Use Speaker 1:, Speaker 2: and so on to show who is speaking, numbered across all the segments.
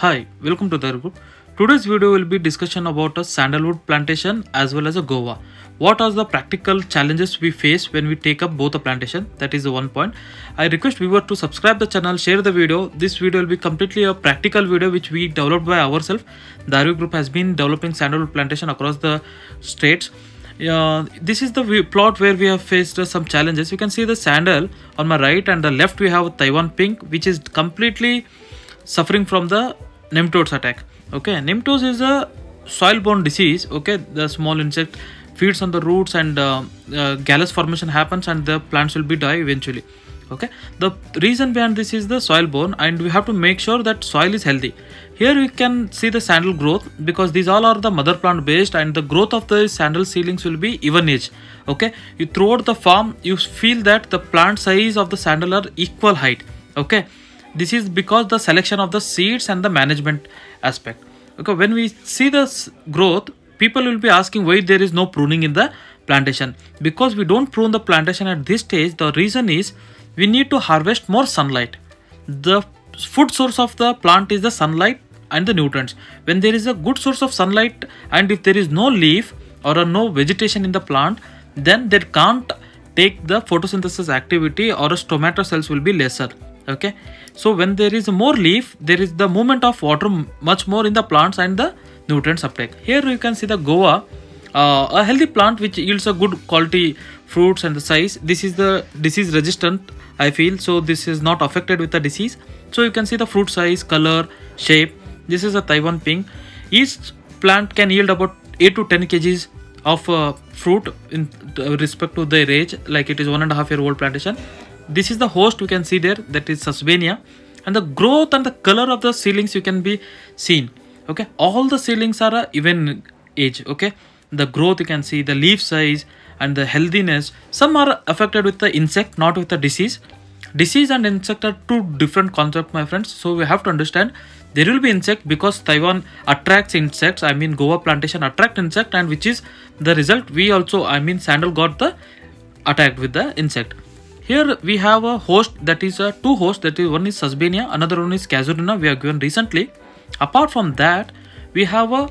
Speaker 1: Hi, welcome to the group. Today's video will be discussion about a sandalwood plantation as well as a guava. What are the practical challenges we face when we take up both a plantation? That is the one point. I request viewer to subscribe the channel, share the video. This video will be completely a practical video which we developed by ourselves. The Arvi group has been developing sandalwood plantation across the states. This is the plot where we have faced some challenges. You can see the sandal on my right and the left we have Taiwan pink, which is completely suffering from the nematodes attack. Okay, nematodes is a soil borne disease. Okay, the small insect feeds on the roots and gallus formation happens and the plants will be die eventually. Okay, the reason behind this is the soil borne, and we have to make sure that soil is healthy. Here we can see the sandal growth because these all are the mother plant based, and the growth of the sandal seedlings will be even age. Okay, you throughout the farm you feel that the plant size of the sandal are equal height. Okay, this is because the selection of the seeds and the management aspect. Okay, when we see this growth, people will be asking why there is no pruning in the plantation. Because we don't prune the plantation at this stage, the reason is we need to harvest more sunlight. The food source of the plant is the sunlight and the nutrients. When there is a good source of sunlight and if there is no leaf or no vegetation in the plant, then they can't take the photosynthesis activity, or stomata cells will be lesser. Okay, so when there is more leaf, there is the movement of water much more in the plants and the nutrients uptake. Here you can see the guava, a healthy plant which yields a good quality fruits and the size. This is the disease resistant, I feel, so this is not affected with the disease. So you can see the fruit size, color, shape. This is a Taiwan pink. Each plant can yield about 8 to 10 kgs of fruit in respect to their age, like it is 1.5-year-old plantation. This is the host you can see there, that is Susbania, and the growth and the color of the seedlings you can be seen. Okay, all the seedlings are a even age. Okay, the growth you can see, the leaf size and the healthiness. Some are affected with the insect, not with the disease. Disease and insect are two different concepts, my friends. So we have to understand there will be insect because Taiwan attracts insects. I mean guava plantation attract insect, and which is the result. We also, I mean sandal got the attacked with the insect. Here we have a host, that is two hosts, that is one is Susbania, another one is Casuarina we have given recently. Apart from that, we have a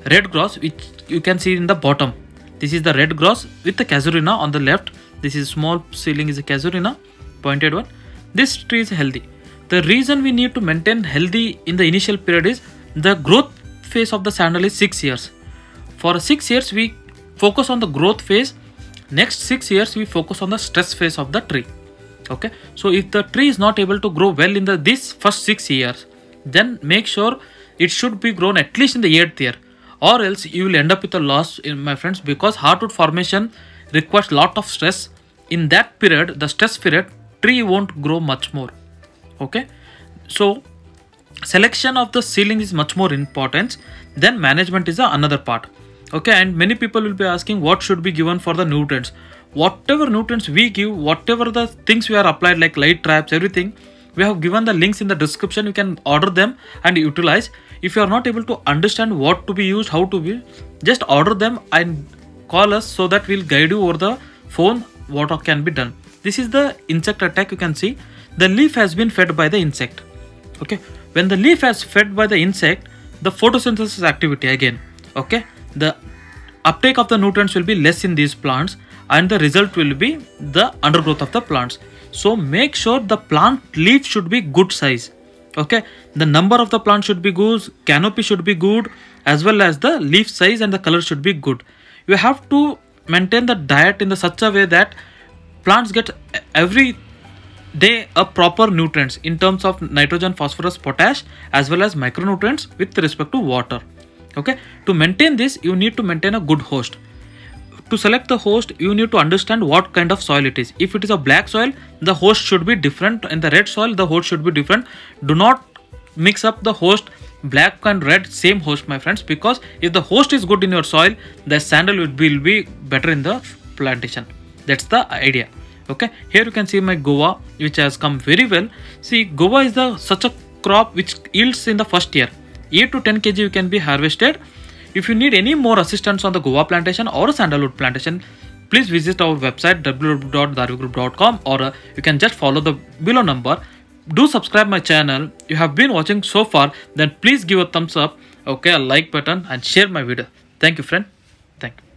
Speaker 1: red gross which you can see in the bottom. This is the red gross with the Casuarina on the left. This is small seedling is a Casuarina, pointed one. This tree is healthy. The reason we need to maintain healthy in the initial period is the growth phase of the sandal is 6 years. For 6 years we focus on the growth phase. Next 6 years we focus on the stress phase of the tree. Okay, so if the tree is not able to grow well in this first 6 years, then make sure it should be grown at least in the 8th year, or else you will end up with a loss, my friends, because hardwood formation requires lot of stress. In that period, the stress period, tree won't grow much more. Okay, so selection of the seedling is much more important. Then management is another part. Okay, and many people will be asking what should be given for the nutrients. Whatever nutrients we give, whatever the things we are applied like light traps, everything, we have given the links in the description. You can order them and utilize. If you are not able to understand what to be used, how to be, just order them and call us so that we'll guide you over the phone what can be done. This is the insect attack. You can see the leaf has been fed by the insect. Okay, when the leaf has fed by the insect, the photosynthesis activity again. Okay, the uptake of the nutrients will be less in these plants, and the result will be the undergrowth of the plants. So make sure the plant leaf should be good size. Okay, the number of the plant should be good, canopy should be good, as well as the leaf size and the color should be good. You have to maintain the diet in such a way that plants get every day a proper nutrients in terms of nitrogen, phosphorus, potash, as well as micronutrients with respect to water. Okay, to maintain this you need to maintain a good host. To select the host, you need to understand what kind of soil it is. If it is a black soil, the host should be different. In the red soil, the host should be different. Do not mix up the host black and red same host, my friends, because if the host is good in your soil, the sandal will be better in the plantation. That's the idea. Okay, here you can see my guava which has come very well. See, guava is such a crop which yields in the first year 8 to 10 kg you can be harvested. If you need any more assistance on the guava plantation or sandalwood plantation, please visit our website www.darvigroup.com, or you can just follow the below number. do subscribe my channel. You have been watching so far, then please give a thumbs up, okay, a like button and share my video. Thank you friend. Thank you.